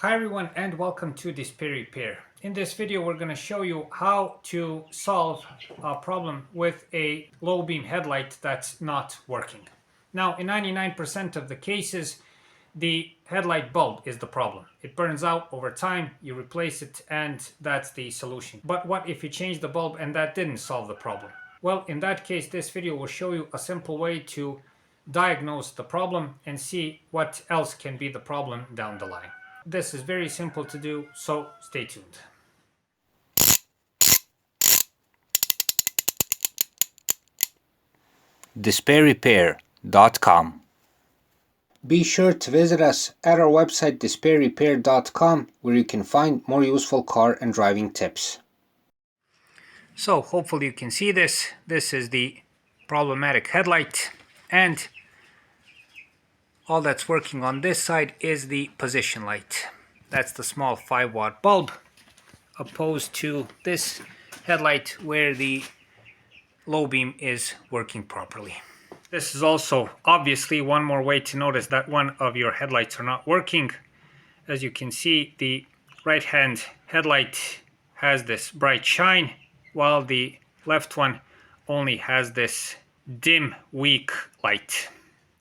Hi everyone and welcome to Display Repair. In this video we're going to show you how to solve a problem with a low beam headlight that's not working. Now in 99% of the cases the headlight bulb is the problem. It burns out over time, you replace it, and that's the solution. But what if you change the bulb and that didn't solve the problem? Well, in that case this video will show you a simple way to diagnose the problem and see what else can be the problem down the line. This is very simple to do, so stay tuned. DisplayRepair.com. Be sure to visit us at our website DisplayRepair.com, where you can find more useful car and driving tips. So hopefully you can see this. This is the problematic headlight, and all that's working on this side is the position light. That's the small 5-watt bulb, opposed to this headlight where the low beam is working properly. This is also obviously one more way to notice that one of your headlights are not working. As you can see, the right hand headlight has this bright shine, while the left one only has this dim, weak light.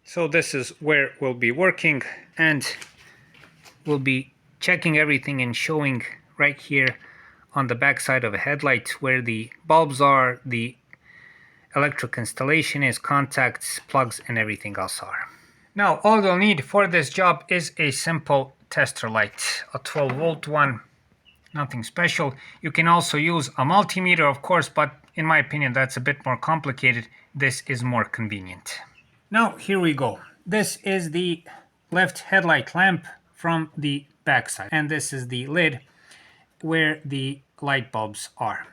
So this is where we'll be working, and we'll be checking everything and showing right here on the back side of a headlight where the bulbs are, the electric installation is, contacts, plugs, and everything else are. Now all you'll need for this job is a simple tester light, a 12-volt one, nothing special. You can also use a multimeter, of course, but in my opinion that's a bit more complicated. This is more convenient. Now here we go. This is the left headlight lamp from the back side, and this is the lid where the light bulbs are.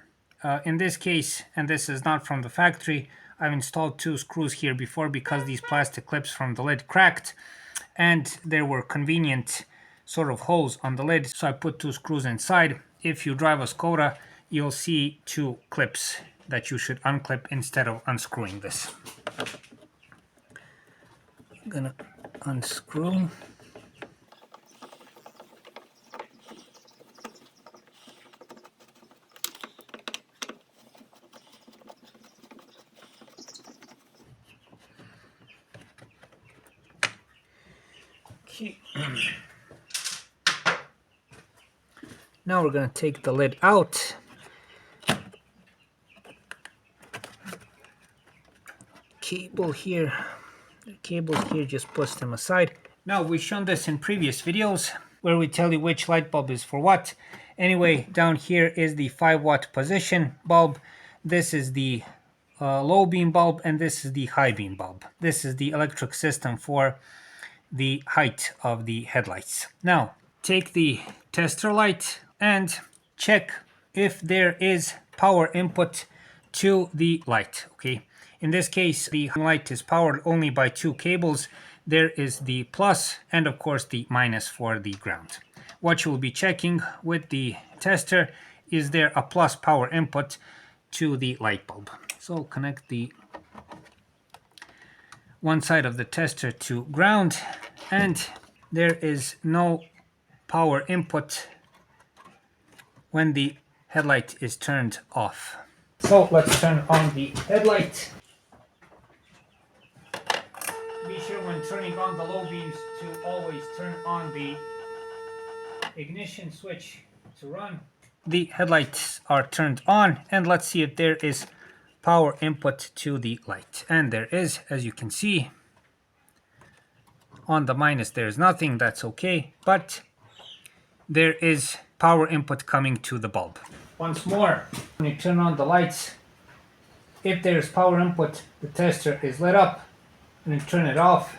In this case, and this is not from the factory, I've installed 2 screws here before because these plastic clips from the lid cracked and there were convenient sort of holes on the lid, so I put 2 screws inside. If you drive a Skoda, you'll see 2 clips that you should unclip instead of unscrewing this. I'm gonna unscrew. Okay. Now we're going to take the lid out. Cable here. The cables here, just push them aside. Now we've shown this in previous videos where we tell you which light bulb is for what. Anyway, down here is the 5-watt position bulb. This is the low beam bulb, and this is the high beam bulb. This is the electric system for the height of the headlights. Now take the tester light and check if there is power input to the light. Okay, in this case the light is powered only by 2 cables. There is the plus and of course the minus for the ground. What you will be checking with the tester is there a plus power input to the light bulb. So connect the one side of the tester to ground, and there is no power input when the headlight is turned off. So let's turn on the headlight. Be sure when turning on the low beams to always turn on the ignition switch to run. The headlights are turned on, and let's see if there is power input to the light, and there is, as you can see. On the minus there is nothing, that's okay, but there is power input coming to the bulb. Once more, when you turn on the lights, if there is power input, the tester is lit up. When you turn it off,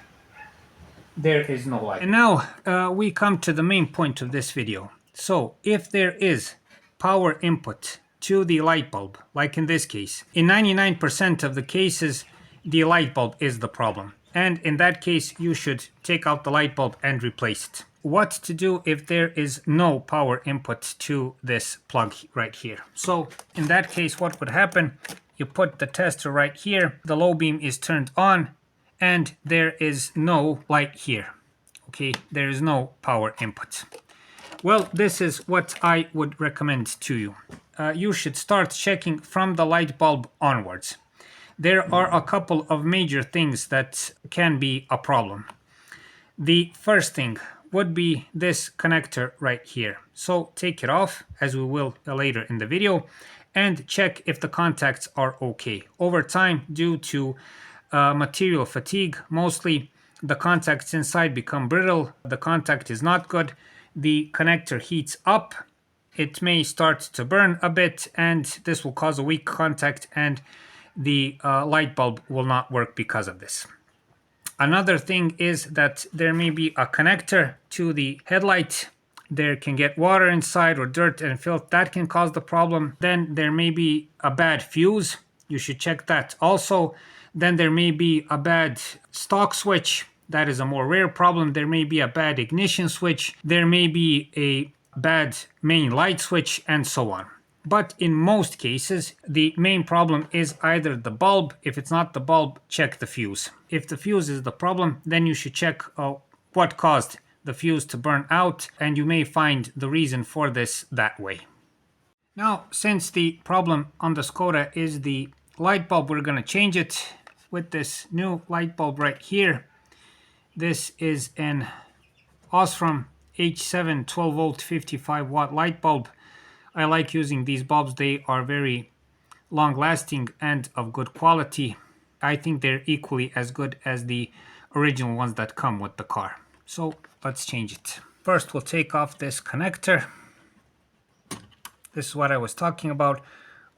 there is no light. And now we come to the main point of this video. So if there is power input to the light bulb, like in this case, in 99% of the cases the light bulb is the problem, and in that case you should take out the light bulb and replace it. What to do if there is no power input to this plug right here? So in that case what would happen, you put the tester right here, the low beam is turned on, and there is no light here. Okay, there is no power input. Well, this is what I would recommend to you. You should start checking from the light bulb onwards. There are a couple of major things that can be a problem. The first thing would be this connector right here. So take it off, as we will later in the video, and check if the contacts are okay. Over time, due to material fatigue, mostly the contacts inside become brittle, the contact is not good, the connector heats up, it may start to burn a bit, and this will cause a weak contact, and the light bulb will not work because of this. Another thing is that there may be a connector to the headlight. There can get water inside or dirt and filth. That can cause the problem. Then there may be a bad fuse. You should check that also. Then there may be a bad stock switch. That is a more rare problem. There may be a bad ignition switch. There may be a bad main light switch, and so on. But in most cases, the main problem is either the bulb. If it's not the bulb, check the fuse. If the fuse is the problem, then you should check what caused the fuse to burn out, and you may find the reason for this that way. Now, since the problem on the Skoda is the light bulb, we're going to change it with this new light bulb right here. This is an Osram H7 12 volt 55 watt light bulb. I like using these bulbs. They are very long lasting and of good quality. I think they're equally as good as the original ones that come with the car. So let's change it. First, we'll take off this connector. This is what I was talking about.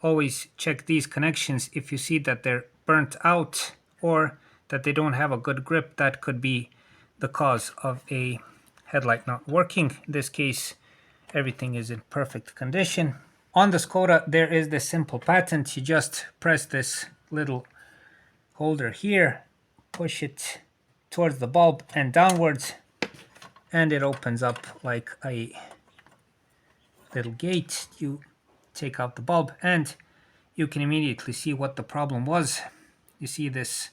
Always check these connections. If you see that they're burnt out or that they don't have a good grip, that could be the cause of a headlight not working. In this case, everything is in perfect condition. On the Skoda, there is this simple patent. You just press this little holder here, push it towards the bulb and downwards, and it opens up like a little gate. You take out the bulb and you can immediately see what the problem was. You see this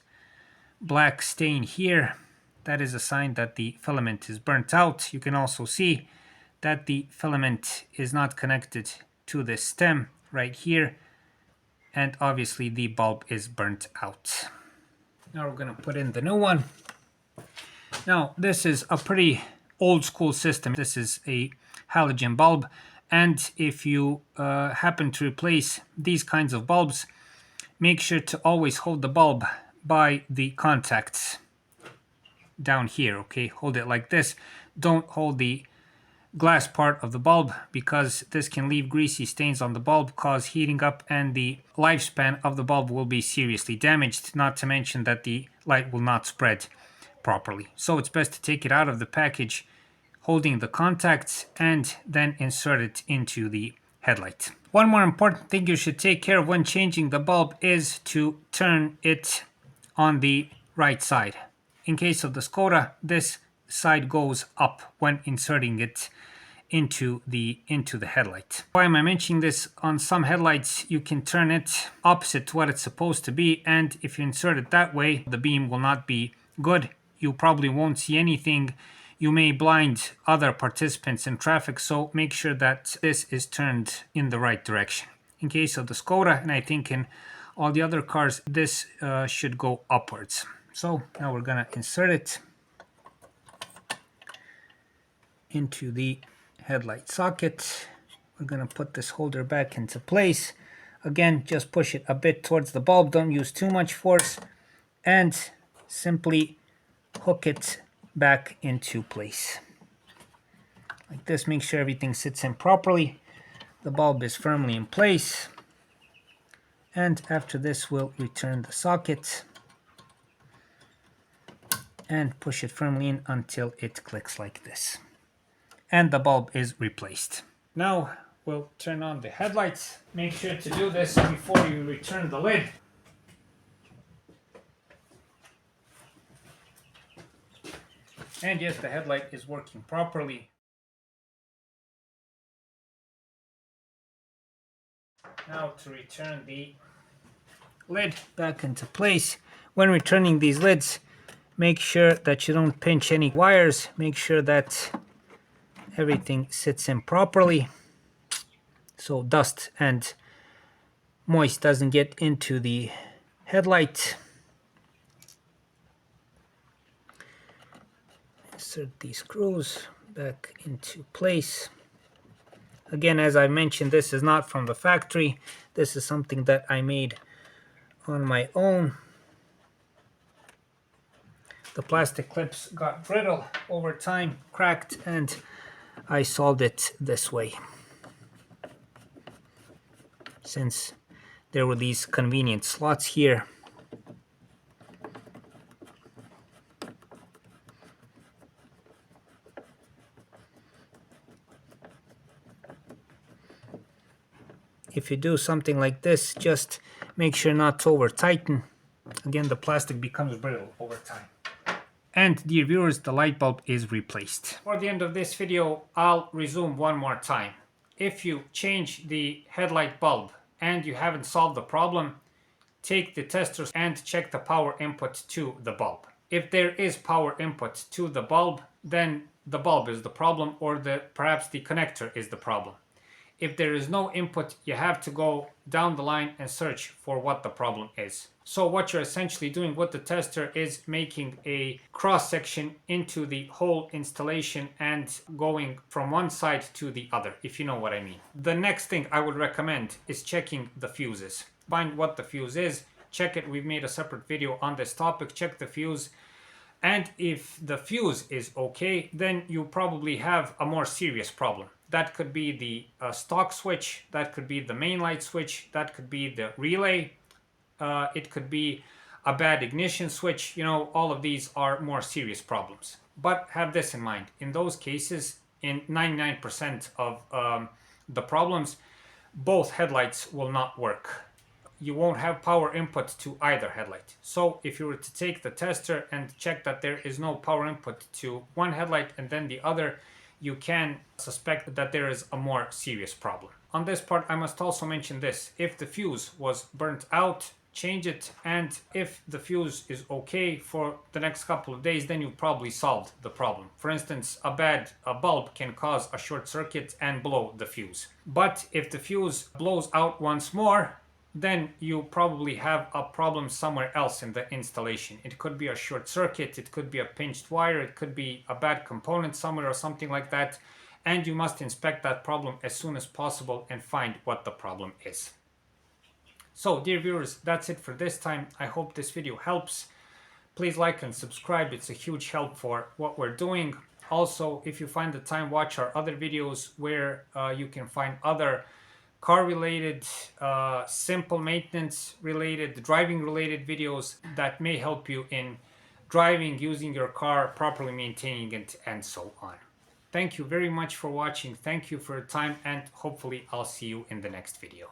black stain here. That is a sign that the filament is burnt out. You can also see that the filament is not connected to the stem right here, and obviously the bulb is burnt out. Now we're going to put in the new one. Now this is a pretty old school system. This is a halogen bulb, and if you happen to replace these kinds of bulbs, make sure to always hold the bulb by the contacts down here. Okay, hold it like this. Don't hold the glass part of the bulb, because this can leave greasy stains on the bulb, cause heating up, and the lifespan of the bulb will be seriously damaged, not to mention that the light will not spread properly. So it's best to take it out of the package holding the contacts and then insert it into the headlight. One more important thing you should take care of when changing the bulb is to turn it on the right side. In case of the Skoda, this side goes up when inserting it into the headlight. Why am I mentioning this? On some headlights you can turn it opposite to what it's supposed to be, and if you insert it that way, the beam will not be good. You probably won't see anything. You may blind other participants in traffic, so make sure that this is turned in the right direction. In case of the Skoda, and I think in all the other cars, this should go upwards. So now we're gonna insert it into the headlight socket. We're going to put this holder back into place. Again, just push it a bit towards the bulb. Don't use too much force, and simply hook it back into place like this. Make sure everything sits in properly. The bulb is firmly in place, and after this we'll return the socket and push it firmly in until it clicks like this, and the bulb is replaced. Now we'll turn on the headlights. Make sure to do this before you return the lid. And yes, the headlight is working properly. Now to return the lid back into place. When returning these lids, make sure that you don't pinch any wires. Make sure that everything sits in properly, so dust and moist doesn't get into the headlight. Insert these screws back into place. Again, as I mentioned, this is not from the factory. This is something that I made on my own. The plastic clips got brittle over time, cracked, and I solved it this way. Since there were these convenient slots here. If you do something like this, just make sure not to over tighten. Again, the plastic becomes brittle over time. And dear viewers, the light bulb is replaced. For the end of this video, I'll resume one more time. If you change the headlight bulb and you haven't solved the problem, take the testers and check the power input to the bulb. If there is power input to the bulb, then the bulb is the problem, or perhaps the connector is the problem. If there is no input, you have to go down the line and search for what the problem is. So what you're essentially doing with the tester is making a cross section into the whole installation and going from one side to the other, if you know what I mean. The next thing I would recommend is checking the fuses. Find what the fuse is, check it. We've made a separate video on this topic. Check the fuse. And if the fuse is okay, then you probably have a more serious problem. That could be the stock switch, that could be the main light switch, that could be the relay, it could be a bad ignition switch. You know, all of these are more serious problems. But have this in mind, in those cases, in 99% of the problems, both headlights will not work. You won't have power input to either headlight. So if you were to take the tester and check that there is no power input to one headlight and then the other, you can suspect that there is a more serious problem. On this part, I must also mention this. If the fuse was burnt out, change it. And if the fuse is okay for the next couple of days, then you probably solved the problem. For instance, a bulb can cause a short circuit and blow the fuse. But if the fuse blows out once more, then you probably have a problem somewhere else in the installation. It could be a short circuit, it could be a pinched wire, it could be a bad component somewhere or something like that. And you must inspect that problem as soon as possible and find what the problem is. So, dear viewers, that's it for this time. I hope this video helps. Please like and subscribe. It's a huge help for what we're doing. Also, if you find the time, watch our other videos where you can find other car related, simple maintenance related, driving related videos that may help you in driving, using your car, properly maintaining it, and so on. Thank you very much for watching. Thank you for your time, and hopefully I'll see you in the next video.